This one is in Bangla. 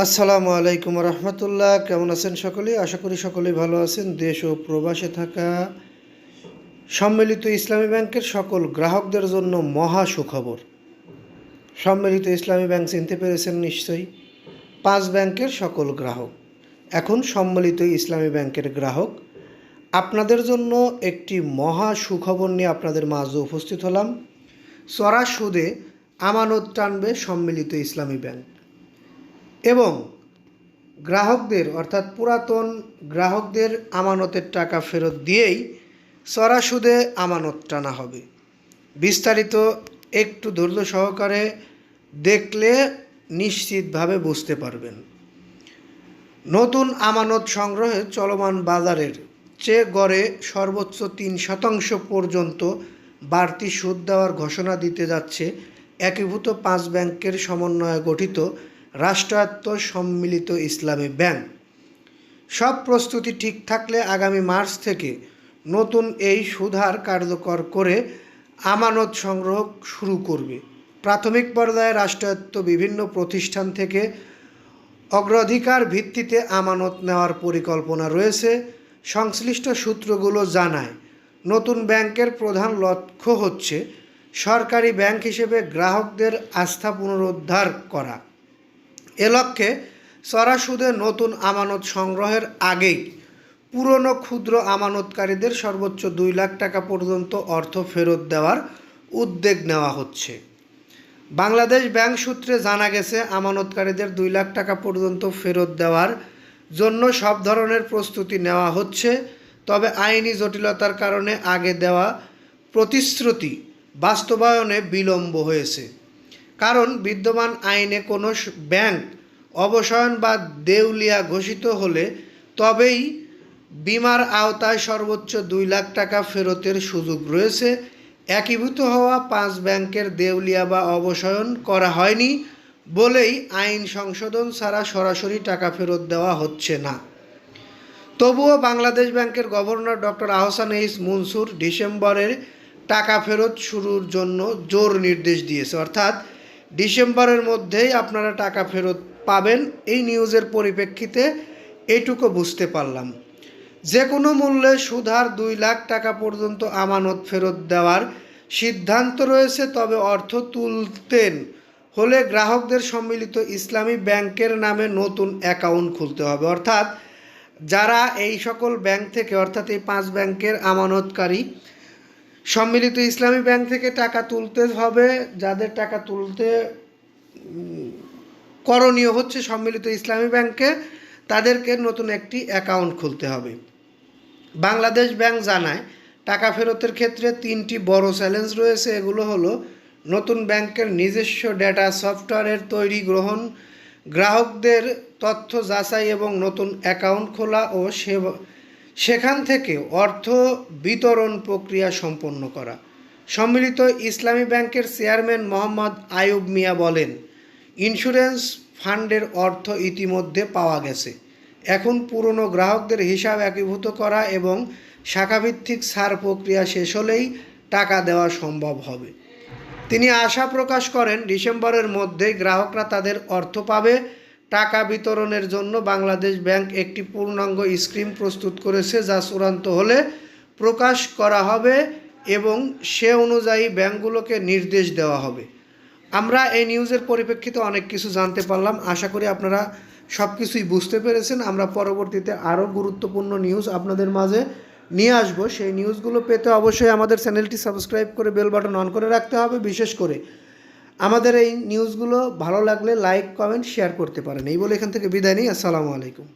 আসসালামু আলাইকুম রহমতুল্লাহ। কেমন আছেন সকলেই? আশা করি সকলেই ভালো আছেন। দেশ ও প্রবাসে থাকা সম্মিলিত ইসলামী ব্যাংকের সকল গ্রাহকদের জন্য মহা সুখবর। সম্মিলিত ইসলামী ব্যাংক চিনতে পেরেছেন নিশ্চয়ই। 5 ব্যাংকের সকল গ্রাহক এখন সম্মিলিত ইসলামী ব্যাংকের গ্রাহক। আপনাদের জন্য একটি মহা সুখবর নিয়ে আপনাদের মাঝে উপস্থিত হলাম। চড়া সুদে আমানত টানবে সম্মিলিত ইসলামী ব্যাংক এবং গ্রাহকদের অর্থাৎ পুরাতন গ্রাহকদের আমানতের টাকা ফেরত দিয়েই চড়া সুদে আমানত টানা হবে। বিস্তারিত একটু ধৈর্য সহকারে দেখলে নিশ্চিতভাবে বুঝতে পারবেন। নতুন আমানত সংগ্রহে চলমান বাজারের চেয়ে গড়ে সর্বোচ্চ 3% পর্যন্ত বাড়তি সুদ দেওয়ার ঘোষণা দিতে যাচ্ছে একীভূত 5 ব্যাংকের সমন্বয়ে গঠিত রাষ্ট্রায়ত্ত সম্মিলিত ইসলামী ব্যাংক। সব প্রস্তুতি ঠিক থাকলে আগামী মার্চ থেকে নতুন এই সুদহার কার্যকর করে আমানত সংগ্রহ শুরু করবে। প্রাথমিক পর্যায়ে রাষ্ট্রায়ত্ত বিভিন্ন প্রতিষ্ঠান থেকে অগ্রাধিকার ভিত্তিতে আমানত নেওয়ার পরিকল্পনা রয়েছে। সংশ্লিষ্ট সূত্রগুলো জানায়, নতুন ব্যাংকের প্রধান লক্ষ্য হচ্ছে সরকারি ব্যাংক হিসেবে গ্রাহকদের আস্থা পুনরুদ্ধার করা। এ লক্ষ্যে চড়া সুদে নতুন আমানত সংগ্রহের আগেই পুরনো ক্ষুদ্র আমানতকারীদের সর্বোচ্চ 2 লাখ টাকা পর্যন্ত অর্থ ফেরত দেওয়ার উদ্যোগ নেওয়া হচ্ছে। বাংলাদেশ ব্যাংক সূত্রে জানা গেছে, আমানতকারীদের 2 লাখ টাকা পর্যন্ত ফেরত দেওয়ার জন্য সব ধরনের প্রস্তুতি নেওয়া হচ্ছে। তবে আইনি জটিলতার কারণে আগে দেওয়া প্রতিশ্রুতি বাস্তবায়নে বিলম্ব হয়েছে। কারণ বিদ্যমান আইনে কোনো ব্যাংক অবসায়ন বা দেউলিয়া ঘোষিত হলে তবেই বীমার আওতায় সর্বোচ্চ 2 লাখ টাকা ফেরতের সুযোগ রয়েছে। একীভূত হওয়া 5 ব্যাংকের দেউলিয়া বা অবসায়ন করা হয়নি বলেই আইন সংশোধন ছাড়া সরাসরি টাকা ফেরত দেওয়া হচ্ছে না। তবুও বাংলাদেশ ব্যাংকের governor doctor Ahsan H Mansur ডিসেম্বরের টাকা ফেরত শুরুর জন্য জোর নির্দেশ দিয়েছে। অর্থাৎ ডিসেম্বরের মধ্যেই আপনারা টাকা ফেরত পাবেন। এই নিউজের পরিপ্রেক্ষিতে এইটুকু বুঝতে পারলাম, যে কোনো মূল্যে সুদহার 2 লাখ টাকা পর্যন্ত আমানত ফেরত দেওয়ার সিদ্ধান্ত রয়েছে। তবে অর্থ তুলতেন হলে গ্রাহকদের সম্মিলিত ইসলামী ব্যাংকের নামে নতুন অ্যাকাউন্ট খুলতে হবে। অর্থাৎ যারা এই সকল ব্যাংক থেকে অর্থাৎ এই 5 ব্যাংকের আমানতকারী সম্মিলিত ইসলামী ব্যাংক থেকে টাকা তুলতে হবে, যাদের টাকা তুলতে করণীয় হচ্ছে সম্মিলিত ইসলামী ব্যাংকে, তাদেরকে নতুন একটি অ্যাকাউন্ট খুলতে হবে। বাংলাদেশ ব্যাংক জানায়, টাকা ফেরতের ক্ষেত্রে 3টি বড় চ্যালেঞ্জ রয়েছে। এগুলো হলো নতুন ব্যাংকের নিজস্ব ডেটা সফটওয়্যারের তৈরি গ্রহণ, গ্রাহকদের তথ্য যাচাই এবং নতুন অ্যাকাউন্ট খোলা ও সেখান থেকে অর্থ বিতরণ প্রক্রিয়া সম্পন্ন করা। সম্মিলিত ইসলামী ব্যাংকের চেয়ারম্যান মোহাম্মদ আয়ুব মিয়া বলেন, ইন্স্যুরেন্স ফান্ডের অর্থ ইতিমধ্যে পাওয়া গেছে। এখন পুরনো গ্রাহকদের হিসাব একীভূত করা এবং শাখাভিত্তিক ছাড় প্রক্রিয়া শেষ হলেই টাকা দেওয়া সম্ভব হবে। তিনি আশা প্রকাশ করেন, ডিসেম্বরের মধ্যেই গ্রাহকরা তাদের অর্থ পাবে। টাকা বিতরণের জন্য বাংলাদেশ ব্যাংক একটি পূর্ণাঙ্গ স্কিম প্রস্তুত করেছে, যা চূড়ান্ত হলে প্রকাশ করা হবে এবং সে অনুযায়ী ব্যাংকগুলোকে নির্দেশ দেওয়া হবে। আমরা এই নিউজের পরিপ্রেক্ষিতে অনেক কিছু জানতে পারলাম। আশা করি আপনারা সব কিছুই বুঝতে পেরেছেন। আমরা পরবর্তীতে আরও গুরুত্বপূর্ণ নিউজ আপনাদের মাঝে নিয়ে আসবো। সেই নিউজগুলো পেতে অবশ্যই আমাদের চ্যানেলটি সাবস্ক্রাইব করে বেল বাটন অন করে রাখতে হবে। বিশেষ করে আমাদের এই নিউজগুলো ভালো লাগলে লাইক, কমেন্ট, শেয়ার করতে পারেন। এই বলে এখান থেকে বিদায় নিই। আসসালামু আলাইকুম।